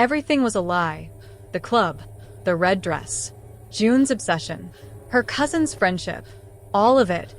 Everything was a lie. The club, the red dress, Joon's obsession, her cousin's friendship, all of it,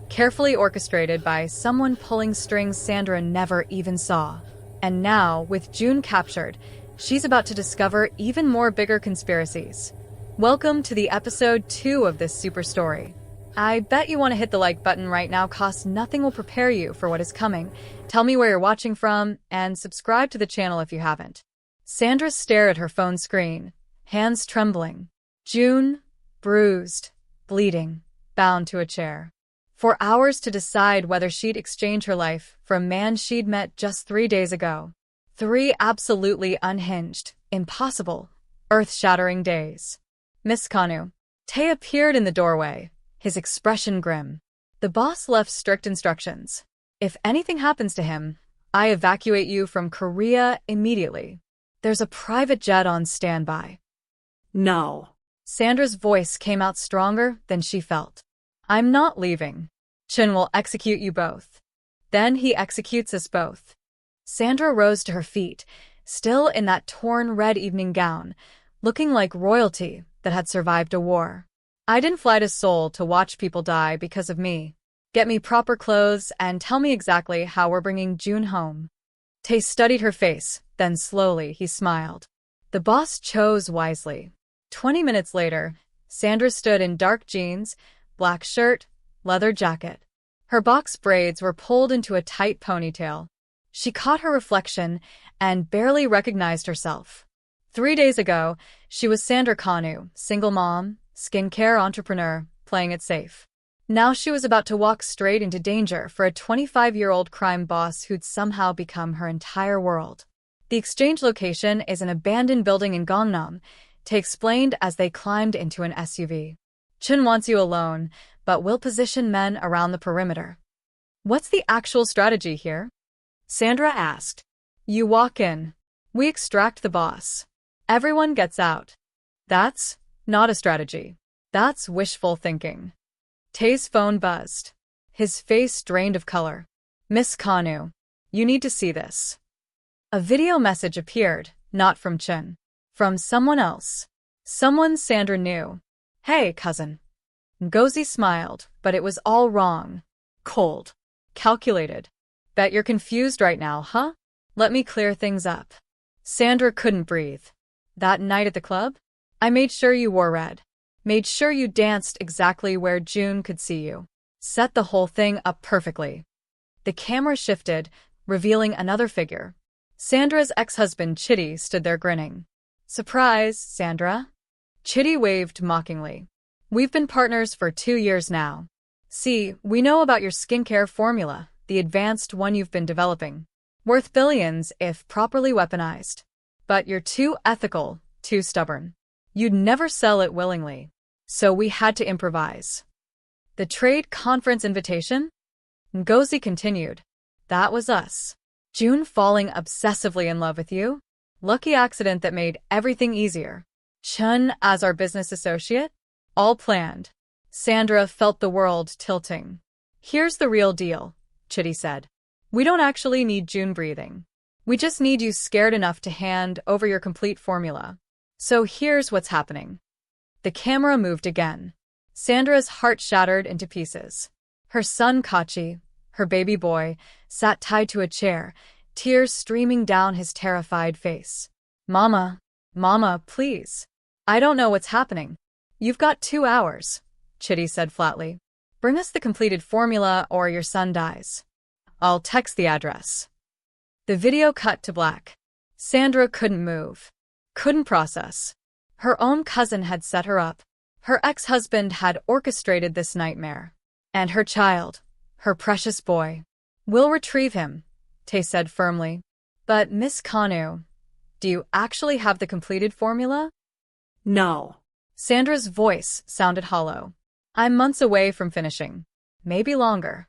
carefully orchestrated by someone pulling strings Sandra never even saw. And now, with Joon captured, she's about to discover even more bigger conspiracies. Welcome to the episode 2 of this super story. I bet you want to hit the like button right now, cause nothing will prepare you for what is coming. Tell me where you're watching from, and subscribe to the channel if you haven't. Sandra stared at her phone screen, hands trembling. Joon, bruised, bleeding, bound to a chair. For hours to decide whether she'd exchange her life for a man she'd met just 3 days ago. 3 absolutely unhinged, impossible, earth-shattering days. Miss Kanu. Tae appeared in the doorway, his expression grim. The boss left strict instructions. If anything happens to him, I evacuate you from Korea immediately. There's a private jet on standby. No. Sandra's voice came out stronger than she felt. I'm not leaving. Chin will execute you both. Then he executes us both. Sandra rose to her feet, still in that torn red evening gown, looking like royalty that had survived a war. I didn't fly to Seoul to watch people die because of me. Get me proper clothes and tell me exactly how we're bringing Joon home. Tae studied her face, then slowly he smiled. The boss chose wisely. 20 minutes later, Sandra stood in dark jeans, black shirt, leather jacket. Her box braids were pulled into a tight ponytail. She caught her reflection and barely recognized herself. 3 days ago, she was Sandra Kanu, single mom, skincare entrepreneur, playing it safe. Now she was about to walk straight into danger for a 25-year-old crime boss who'd somehow become her entire world. The exchange location is an abandoned building in Gangnam, Tae explained as they climbed into an SUV. Chun wants you alone, but will position men around the perimeter. What's the actual strategy here? Sandra asked. You walk in. We extract the boss. Everyone gets out. That's not a strategy. That's wishful thinking. Tae's phone buzzed. His face drained of color. Miss Kanu, you need to see this. A video message appeared, not from Chun. From someone else. Someone Sandra knew. Hey, cousin. Ngozi smiled, but it was all wrong. Cold. Calculated. Bet you're confused right now, huh? Let me clear things up. Sandra couldn't breathe. That night at the club? I made sure you wore red. Made sure you danced exactly where Joon could see you. Set the whole thing up perfectly. The camera shifted, revealing another figure. Sandra's ex-husband Chitty stood there grinning. Surprise, Sandra. Chitty waved mockingly. We've been partners for 2 years now. See, we know about your skincare formula, the advanced one you've been developing. Worth billions if properly weaponized. But you're too ethical, too stubborn. You'd never sell it willingly. So we had to improvise. The trade conference invitation? Ngozi continued. That was us. Joon falling obsessively in love with you? Lucky accident that made everything easier. Chun as our business associate? All planned. Sandra felt the world tilting. Here's the real deal, Chitty said. We don't actually need Joon breathing. We just need you scared enough to hand over your complete formula. So here's what's happening. The camera moved again. Sandra's heart shattered into pieces. Her son Kachi, her baby boy, sat tied to a chair, tears streaming down his terrified face. Mama, please. I don't know what's happening. You've got 2 hours, Chitty said flatly. Bring us the completed formula or your son dies. I'll text the address. The video cut to black. Sandra couldn't move. Couldn't process. Her own cousin had set her up. Her ex-husband had orchestrated this nightmare. And her child, her precious boy. We'll retrieve him, Tae said firmly. But Miss Kanu, do you actually have the completed formula? No. Sandra's voice sounded hollow. I'm months away from finishing. Maybe longer.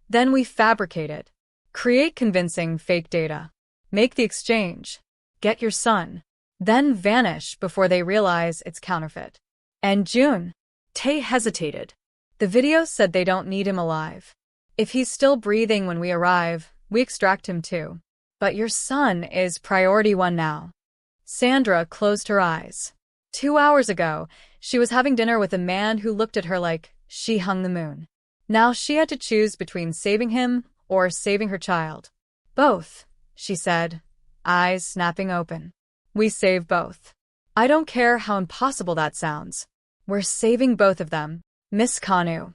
Then we fabricate it. Create convincing fake data. Make the exchange. Get your son. Then vanish before they realize it's counterfeit. And Joon? Tae hesitated. The video said they don't need him alive. If he's still breathing when we arrive, we extract him too. But your son is priority 1 now. Sandra closed her eyes. 2 hours ago, she was having dinner with a man who looked at her like she hung the moon. Now she had to choose between saving him or saving her child. Both, she said, eyes snapping open. We save both. I don't care how impossible that sounds. We're saving both of them. Miss Kanu.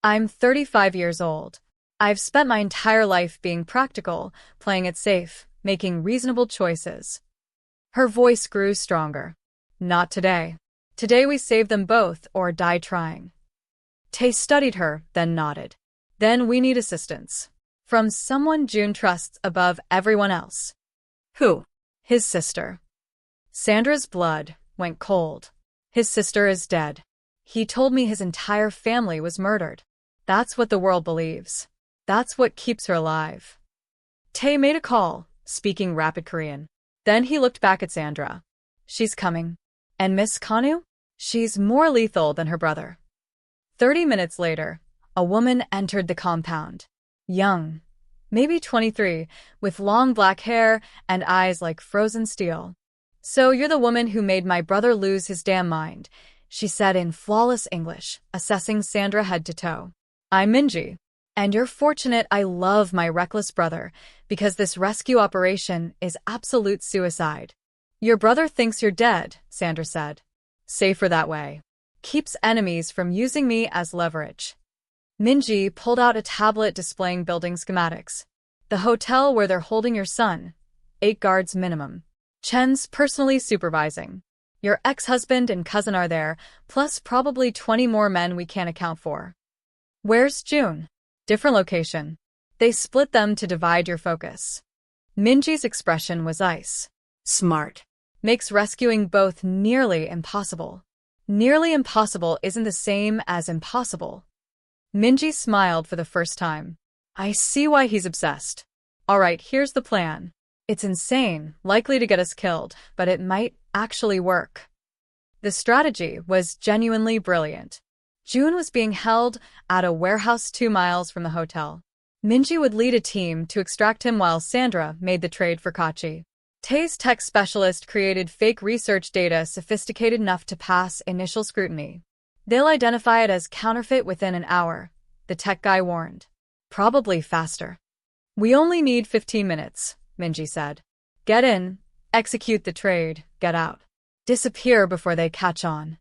I'm 35 years old. I've spent my entire life being practical, playing it safe, making reasonable choices. Her voice grew stronger. Not today. Today we save them both or die trying. Tay studied her, then nodded. Then we need assistance. From someone Joon trusts above everyone else. Who? His sister. Sandra's blood went cold. His sister is dead. He told me his entire family was murdered. That's what the world believes. That's what keeps her alive. Tay made a call, speaking rapid Korean. Then he looked back at Sandra. She's coming. And Miss Kanu? She's more lethal than her brother. 30 minutes later, a woman entered the compound. Young, maybe 23, with long black hair and eyes like frozen steel. So you're the woman who made my brother lose his damn mind, she said in flawless English, assessing Sandra head to toe. I'm Minji. And you're fortunate I love my reckless brother, because this rescue operation is absolute suicide. Your brother thinks you're dead, Sandra said. Safer that way. Keeps enemies from using me as leverage. Minji pulled out a tablet displaying building schematics. The hotel where they're holding your son. 8 guards minimum. Chen's personally supervising. Your ex-husband and cousin are there, plus probably 20 more men we can't account for. Where's Joon? Different location. They split them to divide your focus. Minji's expression was ice. Smart. Makes rescuing both nearly impossible. Nearly impossible isn't the same as impossible. Minji smiled for the first time. I see why he's obsessed. Alright, here's the plan. It's insane, likely to get us killed, but it might actually work. The strategy was genuinely brilliant. Joon was being held at a warehouse 2 miles from the hotel. Minji would lead a team to extract him while Sandra made the trade for Kachi. Tay's tech specialist created fake research data sophisticated enough to pass initial scrutiny. They'll identify it as counterfeit within an hour, the tech guy warned. Probably faster. We only need 15 minutes, Minji said. Get in, execute the trade, get out. Disappear before they catch on.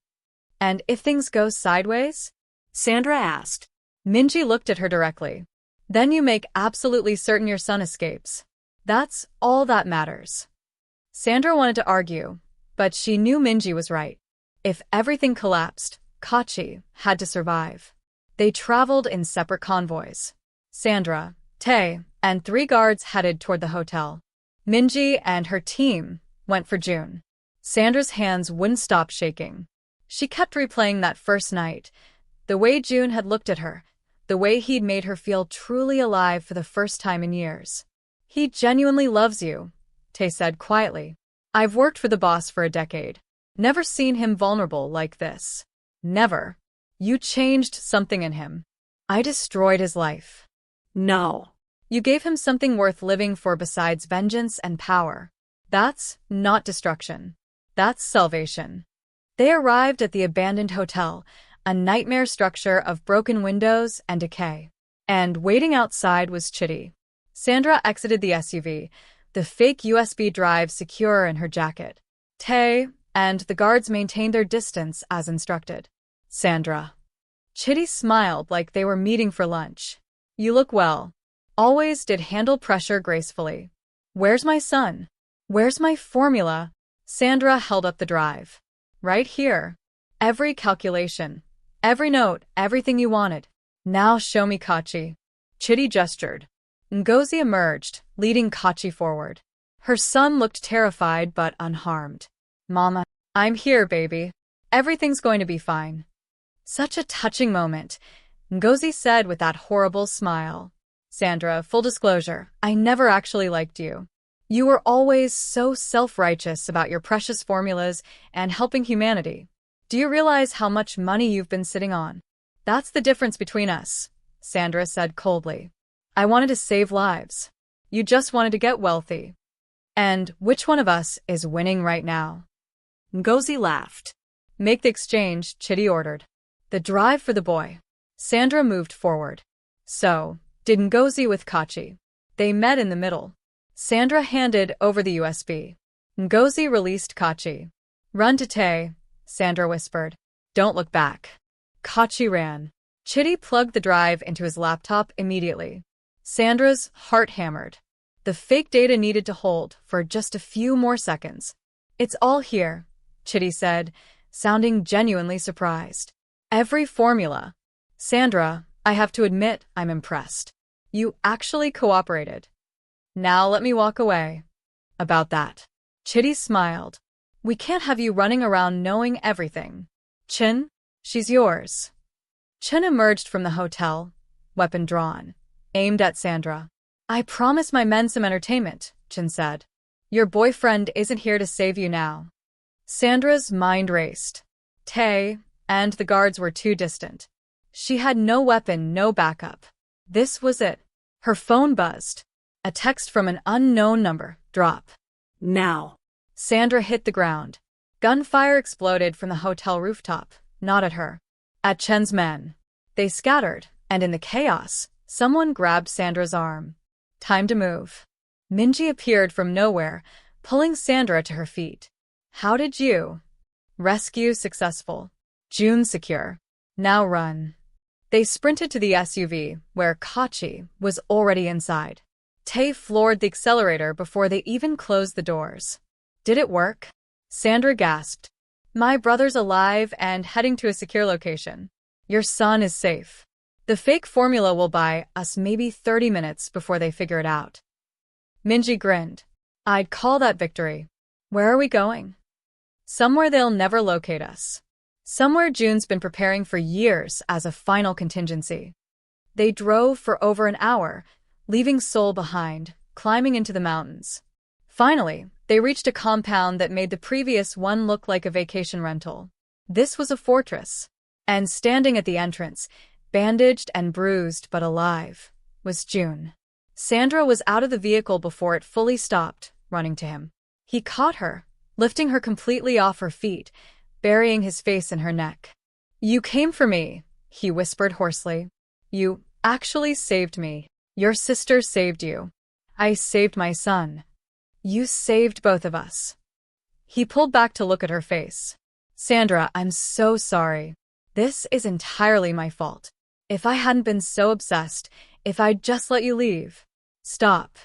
And if things go sideways? Sandra asked. Minji looked at her directly. Then you make absolutely certain your son escapes. That's all that matters. Sandra wanted to argue, but she knew Minji was right. If everything collapsed, Kachi had to survive. They traveled in separate convoys. Sandra, Tay, and 3 guards headed toward the hotel. Minji and her team went for Joon. Sandra's hands wouldn't stop shaking. She kept replaying that first night, the way Joon had looked at her, the way he'd made her feel truly alive for the first time in years. He genuinely loves you, Tay said quietly. I've worked for the boss for a decade. Never seen him vulnerable like this. Never. You changed something in him. I destroyed his life. No. You gave him something worth living for besides vengeance and power. That's not destruction. That's salvation. They arrived at the abandoned hotel, a nightmare structure of broken windows and decay. And waiting outside was Chitty. Sandra exited the SUV, the fake USB drive secure in her jacket. Tay and the guards maintained their distance as instructed. Sandra. Chitty smiled like they were meeting for lunch. You look well. Always did handle pressure gracefully. Where's my son? Where's my formula? Sandra held up the drive. Right here. Every calculation. Every note, everything you wanted. Now show me Kachi. Chitty gestured. Ngozi emerged, leading Kachi forward. Her son looked terrified but unharmed. Mama, I'm here, baby. Everything's going to be fine. Such a touching moment, Ngozi said with that horrible smile. Sandra, full disclosure, I never actually liked you. You were always so self-righteous about your precious formulas and helping humanity. Do you realize how much money you've been sitting on? That's the difference between us, Sandra said coldly. I wanted to save lives. You just wanted to get wealthy. And which one of us is winning right now? Ngozi laughed. Make the exchange, Chitty ordered. The drive for the boy. Sandra moved forward. So, did Ngozi with Kachi. They met in the middle. Sandra handed over the USB. Ngozi released Kachi. Run to Tay, Sandra whispered. Don't look back. Kachi ran. Chitty plugged the drive into his laptop immediately. Sandra's heart hammered. The fake data needed to hold for just a few more seconds. It's all here, Chitty said, sounding genuinely surprised. Every formula. Sandra, I have to admit I'm impressed. You actually cooperated. Now let me walk away. About that. Chitty smiled. We can't have you running around knowing everything. Chin, she's yours. Chin emerged from the hotel, weapon drawn, aimed at Sandra. I promised my men some entertainment, Chin said. Your boyfriend isn't here to save you now. Sandra's mind raced. Tay and the guards were too distant. She had no weapon, no backup. This was it. Her phone buzzed. A text from an unknown number. Drop. Now. Sandra hit the ground. Gunfire exploded from the hotel rooftop, not at her. At Chen's men. They scattered, and in the chaos, someone grabbed Sandra's arm. Time to move. Minji appeared from nowhere, pulling Sandra to her feet. How did you? Rescue successful. Joon secure. Now run. They sprinted to the SUV, where Kachi was already inside. Tay floored the accelerator before they even closed the doors. Did it work? Sandra gasped. My brother's alive and heading to a secure location. Your son is safe. The fake formula will buy us maybe 30 minutes before they figure it out. Minji grinned. I'd call that victory. Where are we going? Somewhere they'll never locate us. Somewhere Joon's been preparing for years as a final contingency. They drove for over an hour, leaving Seoul behind, climbing into the mountains. Finally, they reached a compound that made the previous one look like a vacation rental. This was a fortress. And standing at the entrance, bandaged and bruised but alive, was Joon. Sandra was out of the vehicle before it fully stopped, running to him. He caught her, lifting her completely off her feet, burying his face in her neck. You came for me, he whispered hoarsely. You actually saved me. Your sister saved you. I saved my son. You saved both of us. He pulled back to look at her face. Sandra, I'm so sorry. This is entirely my fault. If I hadn't been so obsessed, if I'd just let you leave. Stop.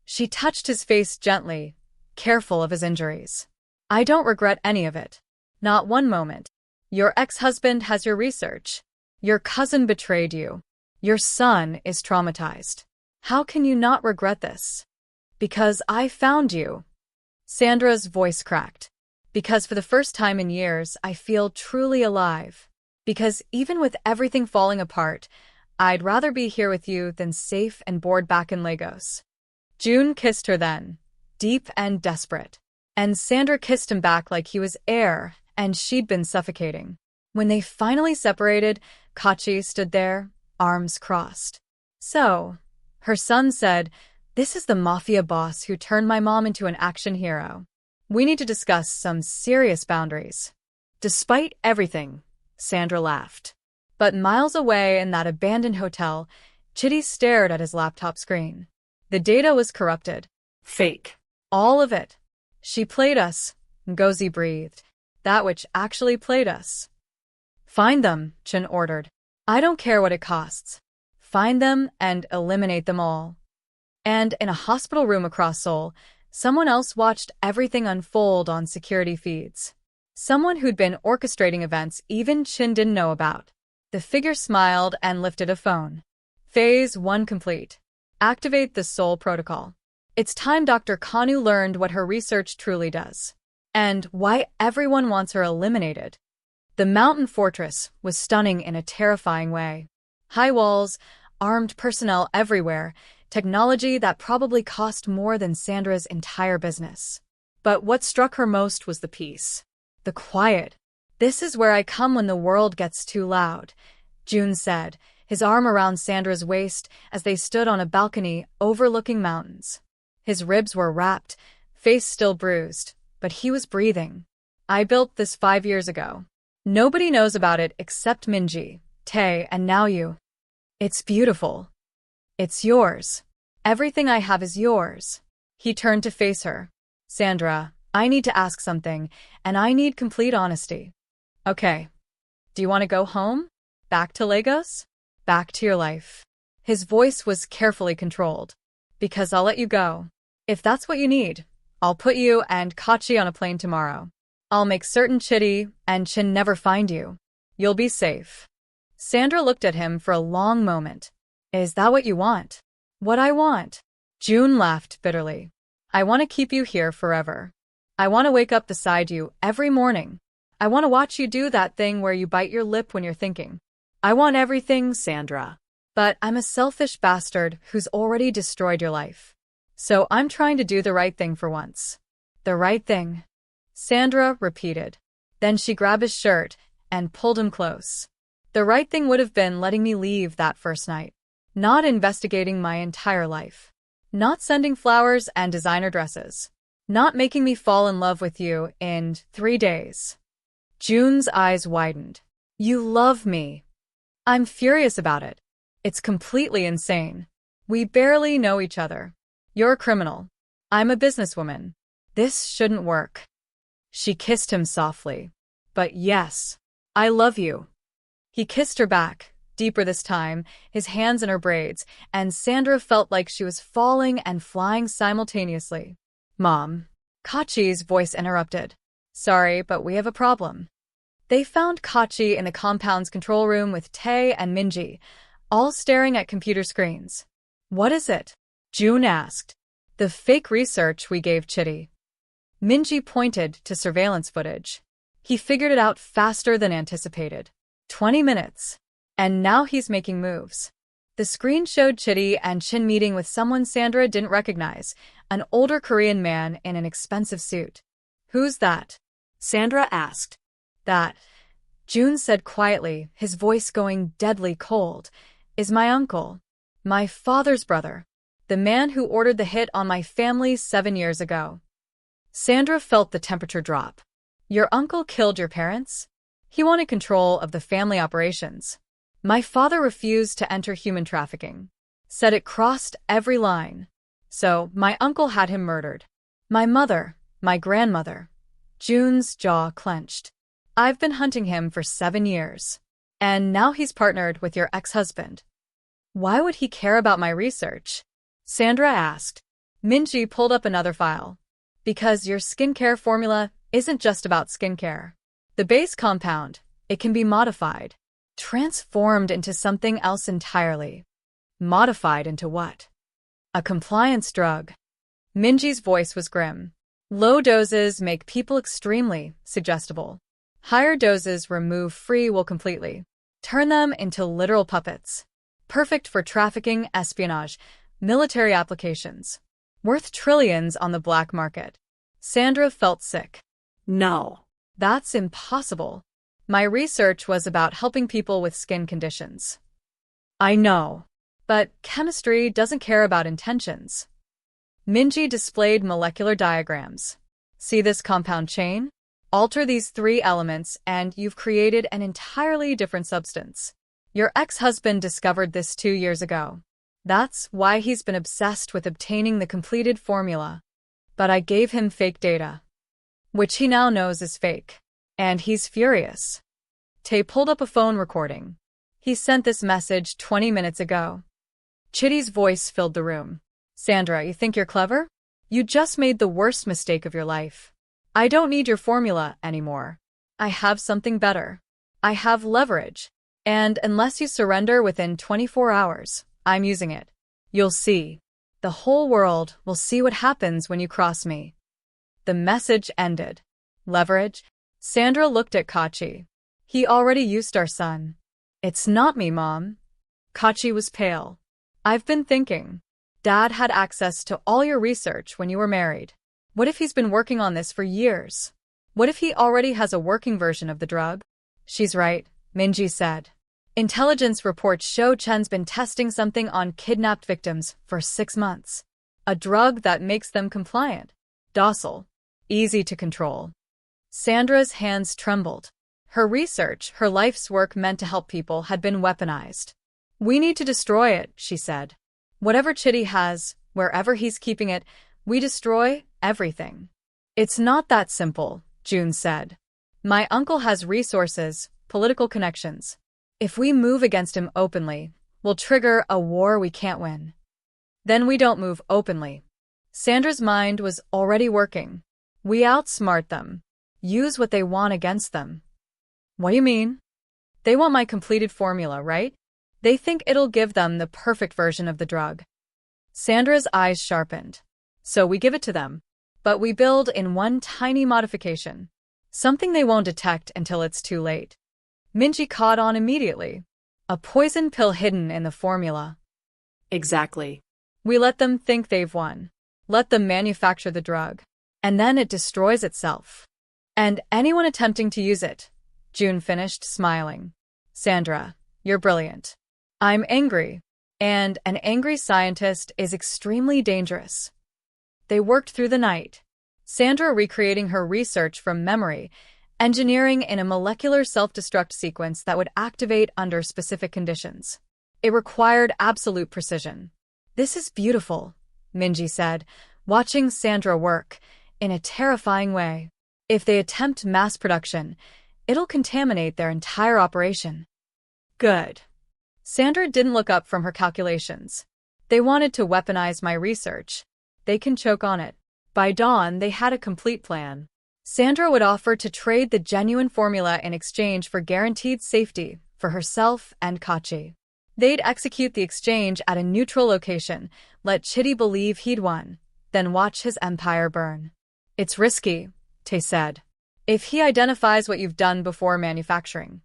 She touched his face gently, careful of his injuries. I don't regret any of it. Not one moment. Your ex-husband has your research. Your cousin betrayed you. Your son is traumatized. How can you not regret this? Because I found you. Sandra's voice cracked. Because for the first time in years, I feel truly alive. Because even with everything falling apart, I'd rather be here with you than safe and bored back in Lagos. Joon kissed her then, deep and desperate. And Sandra kissed him back like he was air and she'd been suffocating. When they finally separated, Kachi stood there, arms crossed. So, her son said, this is the Mafia boss who turned my mom into an action hero. We need to discuss some serious boundaries. Despite everything, Sandra laughed. But miles away in that abandoned hotel, Chitty stared at his laptop screen. The data was corrupted. Fake. All of it. She played us, Ngozi breathed. That which actually played us. Find them, Chin ordered. I don't care what it costs. Find them and eliminate them all. And in a hospital room across Seoul, someone else watched everything unfold on security feeds. Someone who'd been orchestrating events even Chin didn't know about. The figure smiled and lifted a phone. Phase 1 complete. Activate the Seoul protocol. It's time Dr. Kanu learned what her research truly does. And why everyone wants her eliminated. The mountain fortress was stunning in a terrifying way. High walls, armed personnel everywhere, technology that probably cost more than Sandra's entire business. But what struck her most was the peace. The quiet. This is where I come when the world gets too loud, Joon said, his arm around Sandra's waist as they stood on a balcony overlooking mountains. His ribs were wrapped, face still bruised, but he was breathing. I built this 5 years ago. Nobody knows about it except Minji, Tae, and now you. It's beautiful. It's yours. Everything I have is yours. He turned to face her. Sandra, I need to ask something, and I need complete honesty. Okay. Do you want to go home? Back to Lagos? Back to your life? His voice was carefully controlled. Because I'll let you go. If that's what you need, I'll put you and Kachi on a plane tomorrow. I'll make certain Chitty and Chin never find you. You'll be safe. Sandra looked at him for a long moment. Is that what you want? What I want? Joon laughed bitterly. I want to keep you here forever. I want to wake up beside you every morning. I want to watch you do that thing where you bite your lip when you're thinking. I want everything, Sandra. But I'm a selfish bastard who's already destroyed your life. So I'm trying to do the right thing for once. The right thing. Sandra repeated. Then she grabbed his shirt and pulled him close. The right thing would have been letting me leave that first night. Not investigating my entire life. Not sending flowers and designer dresses. Not making me fall in love with you in 3 days. Joon's eyes widened. You love me. I'm furious about it. It's completely insane. We barely know each other. You're a criminal. I'm a businesswoman. This shouldn't work. She kissed him softly. But yes, I love you. He kissed her back, deeper this time, his hands in her braids, and Sandra felt like she was falling and flying simultaneously. Mom. Kachi's voice interrupted. Sorry, but we have a problem. They found Kachi in the compound's control room with Tae and Minji, all staring at computer screens. What is it? Joon asked. The fake research we gave Chitty. Minji pointed to surveillance footage. He figured it out faster than anticipated. 20 minutes. And now he's making moves. The screen showed Chitty and Chin meeting with someone Sandra didn't recognize, an older Korean man in an expensive suit. Who's that? Sandra asked. That, Joon said quietly, his voice going deadly cold, is my uncle. My father's brother. The man who ordered the hit on my family 7 years ago. Sandra felt the temperature drop. Your uncle killed your parents? He wanted control of the family operations. My father refused to enter human trafficking. Said it crossed every line. So, my uncle had him murdered. My mother, my grandmother. Joon's jaw clenched. I've been hunting him for 7 years. And now he's partnered with your ex-husband. Why would he care about my research? Sandra asked. Minji pulled up another file. Because your skincare formula isn't just about skincare. The base compound, it can be modified. Transformed into something else entirely. Modified into what? A compliance drug. Minji's voice was grim. Low doses make people extremely suggestible. Higher doses remove free will completely. Turn them into literal puppets. Perfect for trafficking, espionage, military applications. Worth trillions on the black market. Sandra felt sick. No. That's impossible. My research was about helping people with skin conditions. I know. But chemistry doesn't care about intentions. Minji displayed molecular diagrams. See this compound chain? Alter these 3 elements and you've created an entirely different substance. Your ex-husband discovered this 2 years ago. That's why he's been obsessed with obtaining the completed formula. But I gave him fake data. Which he now knows is fake. And he's furious. Tae pulled up a phone recording. He sent this message 20 minutes ago. Chitty's voice filled the room. Sandra, you think you're clever? You just made the worst mistake of your life. I don't need your formula anymore. I have something better. I have leverage. And unless you surrender within 24 hours, I'm using it. You'll see. The whole world will see what happens when you cross me. The message ended. Leverage? Sandra looked at Kachi. He already used our son. It's not me, Mom. Kachi was pale. I've been thinking. Dad had access to all your research when you were married. What if he's been working on this for years? What if he already has a working version of the drug? She's right, Minji said. Intelligence reports show Chen's been testing something on kidnapped victims for 6 months. A drug that makes them compliant. docile, easy to control. Sandra's hands trembled. Her research, her life's work meant to help people, had been weaponized. We need to destroy it, she said. Whatever Chitty has, wherever he's keeping it, we destroy everything. It's not that simple, Joon said. My uncle has resources, political connections. If we move against him openly, we'll trigger a war we can't win. Then we don't move openly. Sandra's mind was already working. We outsmart them. Use what they want against them. What do you mean? They want my completed formula, right? They think it'll give them the perfect version of the drug. Sandra's eyes sharpened. So we give it to them. But we build in one tiny modification. Something they won't detect until it's too late. Minji caught on immediately. A poison pill hidden in the formula. Exactly. We let them think they've won. Let them manufacture the drug. And then it destroys itself. And anyone attempting to use it. Joon finished, smiling. Sandra, you're brilliant. I'm angry. And an angry scientist is extremely dangerous. They worked through the night. Sandra recreating her research from memory, engineering in a molecular self-destruct sequence that would activate under specific conditions. It required absolute precision. This is beautiful, Minji said, watching Sandra work, in a terrifying way. If they attempt mass production, it'll contaminate their entire operation. Good. Sandra didn't look up from her calculations. They wanted to weaponize my research. They can choke on it. By dawn, they had a complete plan. Sandra would offer to trade the genuine formula in exchange for guaranteed safety for herself and Kachi. They'd execute the exchange at a neutral location, let Chitty believe he'd won, then watch his empire burn. It's risky, Tae said. If he identifies what you've done before manufacturing.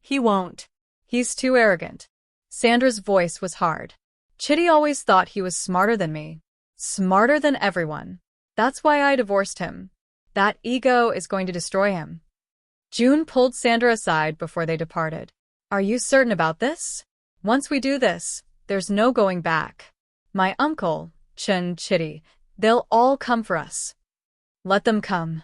He won't. He's too arrogant. Sandra's voice was hard. Chitty always thought he was smarter than me. Smarter than everyone. That's why I divorced him. That ego is going to destroy him. Joon pulled Sandra aside before they departed. Are you certain about this? Once we do this, there's no going back. My uncle, Chun, Chitty, they'll all come for us. Let them come.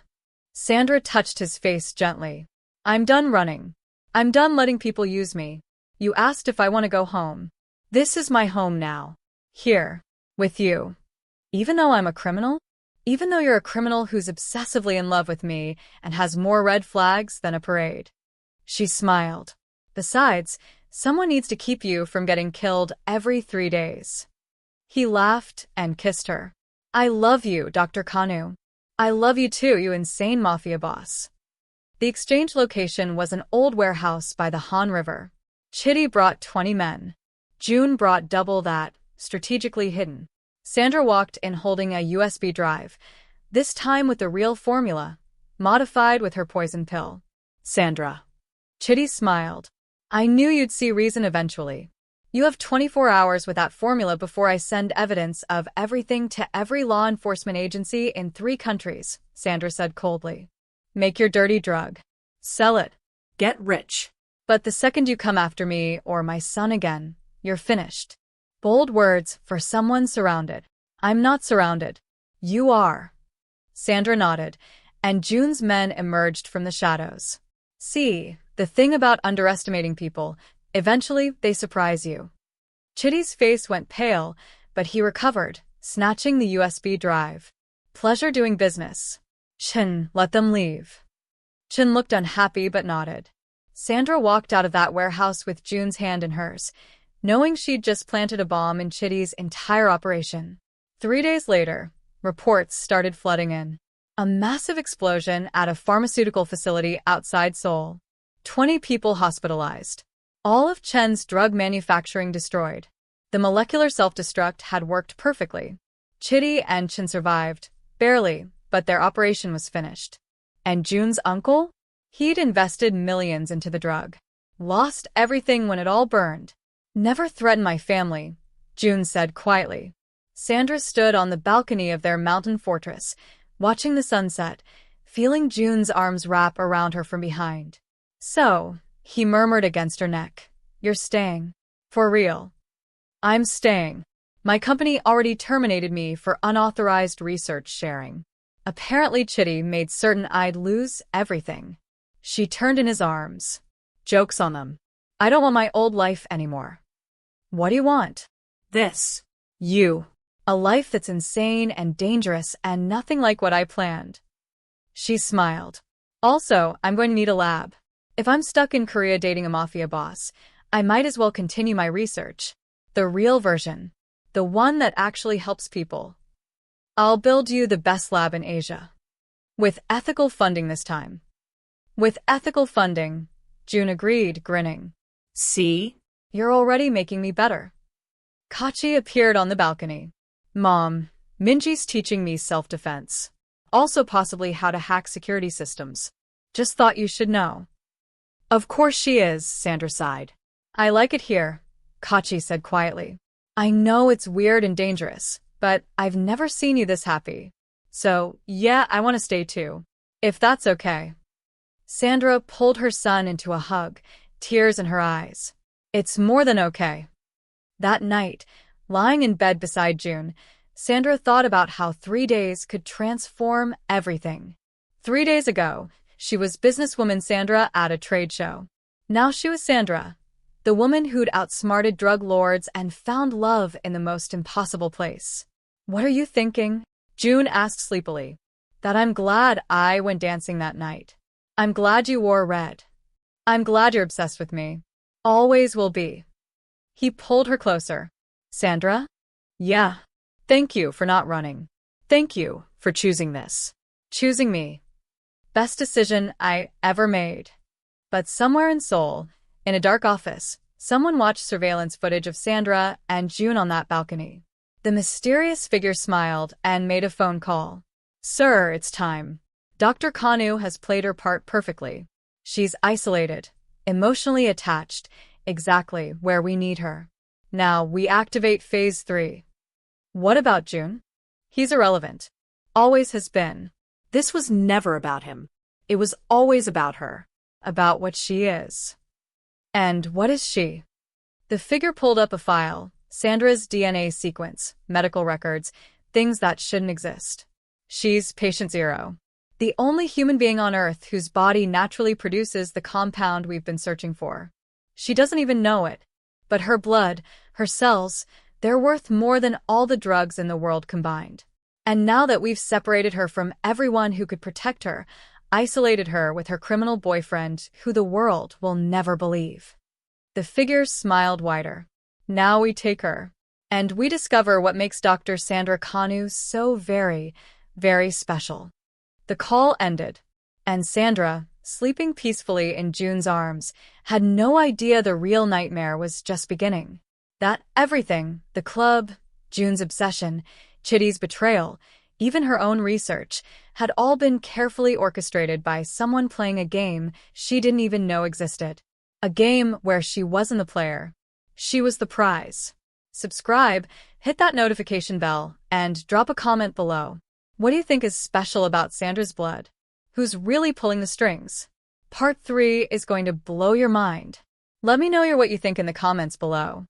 Sandra touched his face gently. I'm done running. I'm done letting people use me. You asked if I want to go home. This is my home now. Here. With you. Even though I'm a criminal? Even though you're a criminal who's obsessively in love with me and has more red flags than a parade. She smiled. Besides, someone needs to keep you from getting killed every 3 days. He laughed and kissed her. I love you, Dr. Kanu. I love you too, you insane mafia boss. The exchange location was an old warehouse by the Han River. Chitty brought 20 men. Joon brought double that, strategically hidden. Sandra walked in holding a USB drive, this time with the real formula, modified with her poison pill. Sandra. Chitty smiled. I knew you'd see reason eventually. You have 24 hours with that formula before I send evidence of everything to every law enforcement agency in 3 countries, Sandra said coldly. Make your dirty drug. Sell it. Get rich. But the second you come after me or my son again, you're finished. Bold words for someone surrounded. I'm not surrounded. You are. Sandra nodded, and Joon's men emerged from the shadows. See, the thing about underestimating people, eventually they surprise you. Chitty's face went pale, but he recovered, snatching the USB drive. Pleasure doing business. Chin, let them leave. Chin looked unhappy but nodded. Sandra walked out of that warehouse with Joon's hand in hers, knowing she'd just planted a bomb in Chitty's entire operation. 3 days later, reports started flooding in. A massive explosion at a pharmaceutical facility outside Seoul. 20 people hospitalized. All of Chen's drug manufacturing destroyed. The molecular self-destruct had worked perfectly. Chitty and Chen survived, barely, but their operation was finished. And Joon's uncle? He'd invested millions into the drug. Lost everything when it all burned. Never threaten my family, Joon said quietly. Sandra stood on the balcony of their mountain fortress, watching the sunset, feeling Joon's arms wrap around her from behind. So, he murmured against her neck, you're staying. For real. I'm staying. My company already terminated me for unauthorized research sharing. Apparently Chitty made certain I'd lose everything. She turned in his arms. Joke's on them. I don't want my old life anymore. What do you want? This. You. A life that's insane and dangerous and nothing like what I planned. She smiled. Also, I'm going to need a lab. If I'm stuck in Korea dating a mafia boss, I might as well continue my research. The real version. The one that actually helps people. I'll build you the best lab in Asia. With ethical funding this time. With ethical funding, Joon agreed, grinning. See? You're already making me better. Kachi appeared on the balcony. Mom, Minji's teaching me self-defense. Also possibly how to hack security systems. Just thought you should know. Of course she is, Sandra sighed. I like it here, Kachi said quietly. I know it's weird and dangerous, but I've never seen you this happy. So, yeah, I want to stay too. If that's okay. Sandra pulled her son into a hug, tears in her eyes. It's more than okay. That night, lying in bed beside Joon, Sandra thought about how 3 days could transform everything. 3 days ago, she was businesswoman Sandra at a trade show. Now she was Sandra, the woman who'd outsmarted drug lords and found love in the most impossible place. What are you thinking? Joon asked sleepily. That I'm glad I went dancing that night. I'm glad you wore red. I'm glad you're obsessed with me. Always will be. He pulled her closer. Sandra? Yeah. Thank you for not running. Thank you for choosing this. Choosing me. Best decision I ever made. But somewhere in Seoul, in a dark office, someone watched surveillance footage of Sandra and Joon on that balcony. The mysterious figure smiled and made a phone call. Sir, it's time. Dr. Kanu has played her part perfectly. She's isolated, emotionally attached, exactly where we need her. Now we activate Phase 3. What about Joon? He's irrelevant. Always has been. This was never about him. It was always about her. About what she is. And what is she? The figure pulled up a file, Sandra's DNA sequence, medical records, things that shouldn't exist. She's patient 0. The only human being on Earth whose body naturally produces the compound we've been searching for. She doesn't even know it. But her blood, her cells, they're worth more than all the drugs in the world combined. And now that we've separated her from everyone who could protect her, isolated her with her criminal boyfriend, who the world will never believe. The figure smiled wider. Now we take her. And we discover what makes Dr. Sandra Kanu so very, very special. The call ended, and Sandra, sleeping peacefully in Joon's arms, had no idea the real nightmare was just beginning. That everything, the club, Joon's obsession, Chitty's betrayal, even her own research, had all been carefully orchestrated by someone playing a game she didn't even know existed. A game where she wasn't the player. She was the prize. Subscribe, hit that notification bell, and drop a comment below. What do you think is special about Sandra's blood? Who's really pulling the strings? Part 3 is going to blow your mind. Let me know what you think in the comments below.